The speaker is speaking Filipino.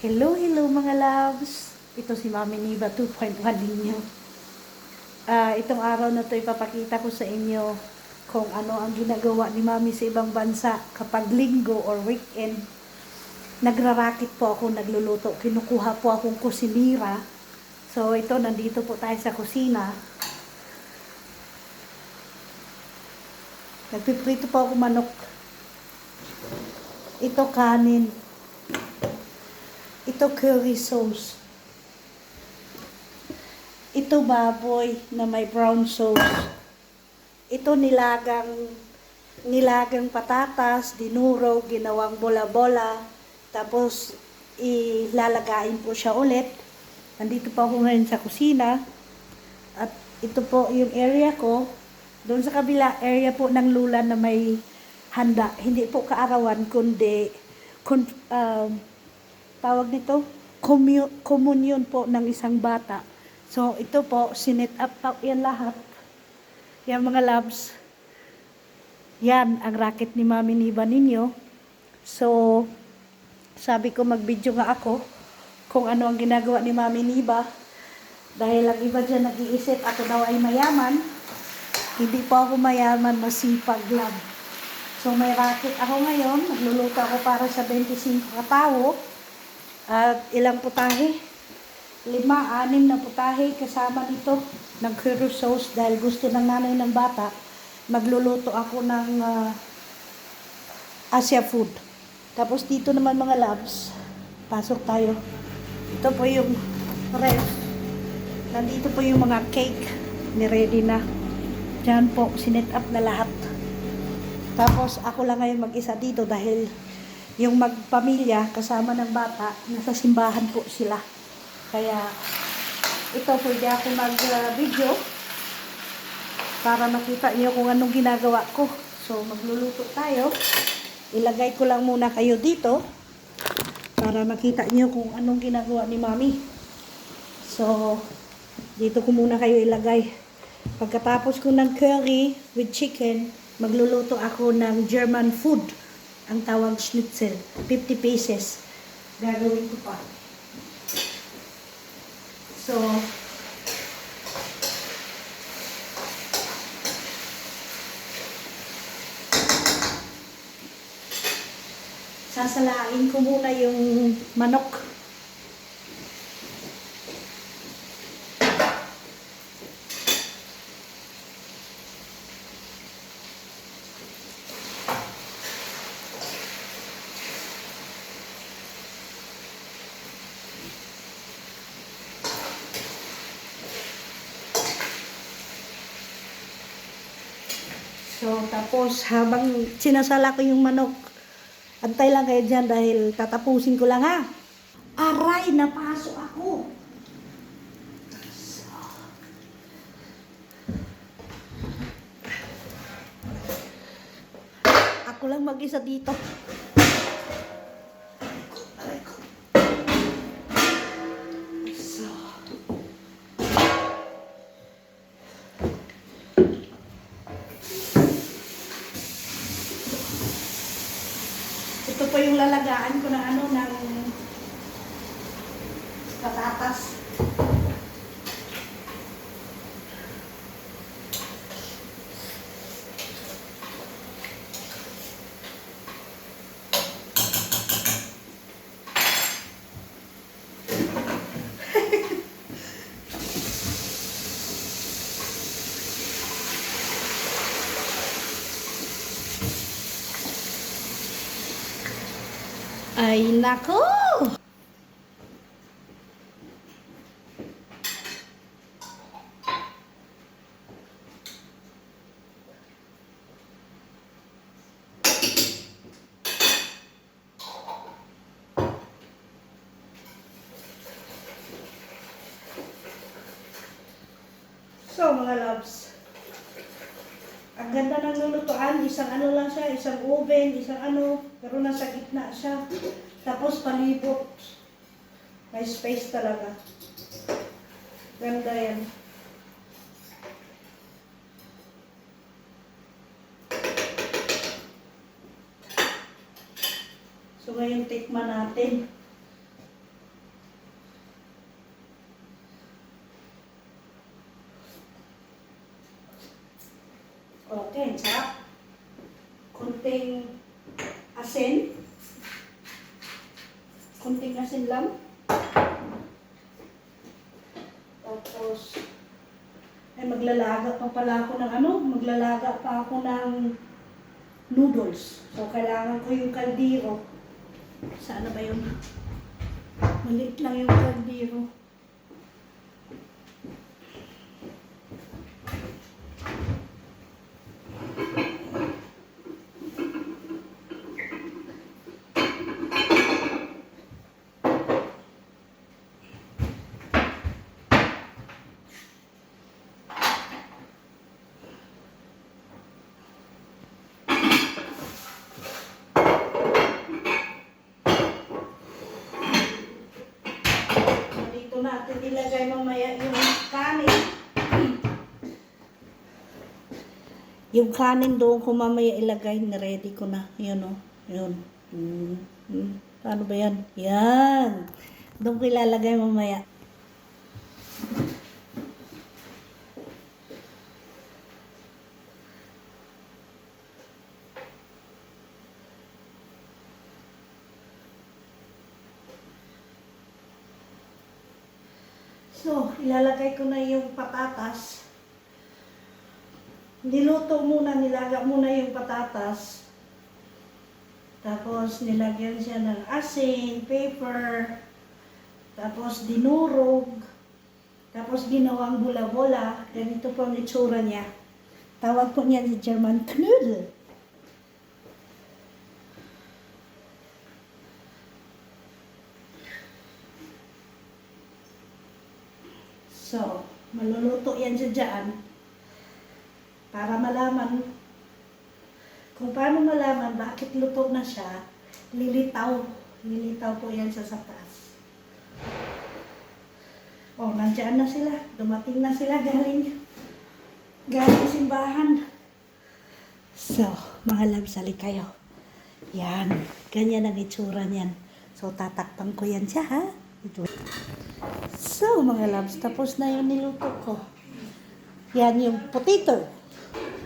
Hello, hello mga loves! Ito si Mami Niva 2.1 ninyo. Itong araw na to ipapakita ko sa inyo kung ano ang ginagawa ni Mami sa ibang bansa kapag linggo or weekend. Nagrarakit po ako, nagluluto. Kinukuha po akong kusinira. So ito, nandito po tayo sa kusina. Nagpiprito po ako manok. Ito kanin. Ito curry sauce. Ito baboy na may brown sauce. Ito nilagang patatas, dinuro, ginawang bola-bola. Tapos ilalagain po siya ulit. Nandito pa ako ngayon sa kusina. At ito po yung area ko. Doon sa kabila, area po ng lula na may handa. Hindi po kaarawan, kundi tawag nito, communion po ng isang bata. So, ito po, sinet up po yan lahat. Yan mga loves. Yan, ang racket ni Mami Niva ninyo. So, sabi ko mag-video nga ako kung ano ang ginagawa ni Mami Niva. Dahil ang iba dyan nag-iisip, ako daw ay mayaman. Hindi po ako mayaman, masipag lang. So, may racket ako ngayon. Nagluluto ako para sa 25 katao. At ilang putahe? 5, 6 na putahe kasama nito ng curry sauce dahil gusto ng nanay ng bata. Magluluto ako ng Asia food. Tapos dito naman mga loves, pasok tayo. Ito po yung ref. Nandito po yung mga cake ni ready na. Diyan po, sinet up na lahat. Tapos ako lang ngayon mag-isa dito dahil yung magpamilya kasama ng bata, nasa simbahan po sila. Kaya ito pwede ako mag-video para makita niyo kung anong ginagawa ko. So magluluto tayo. Ilagay ko lang muna kayo dito para makita niyo kung anong ginagawa ni Mami. So dito ko muna kayo ilagay. Pagkatapos ko ng curry with chicken, magluluto ako ng German food. Ang tawag schnitzel. 50 pieces. Gagawin ko pa. So, sasalain ko muna yung manok. So, tapos habang sinasala ko yung manok, antay lang kayo dyan dahil tatapusin ko lang ha. Aray, napasok ako. So, ako lang mag-isa dito. Ito po yung lalagaan ko ng ng patatas. Ay, nako! So, mga loves, ang ganda ng lulutuan, isang ano lang siya, isang oven, isang ano, pero nasa gitna siya. Tapos palibot. May space talaga. Ganda yan. So ngayon tikman natin. Okay, sarap. Kunting asin. Kunting asin lang. Tapos, ay maglalaga pa pala ako ng maglalaga pa ako ng noodles. So, kailangan ko yung kaldero. Saan na ba yun? Maliit lang yung kaldero. Dito natin ilagay mamaya yung kanin. Yung kanin doon ko mamaya ilagay, na-ready ko na. Yun o. Yun. Paano ba yan? Yan. Doon ko ilalagay mamaya. So, ilalagay ko na yung patatas. Niluto muna, nilaga muna yung patatas. Tapos, nilagyan siya ng asin, pepper. Tapos, dinurog. Tapos, ginawang bula-bula. Ganito po ang itsura niya. Tawag po niya si German Knödel. So, maluluto yan siya dyan. Para malaman, kung paano malaman bakit luto na siya, lilitaw. Lilitaw po yan sa taas. Oh, nandiyan na sila. Dumating na sila galing simbahan. So, mga loves, sali kayo. Yan. Ganyan ang itsura niyan. So, tatakpan ko yan siya, ha? Ito. So, mga loves, tapos na yung niluto ko. Yan yung potato.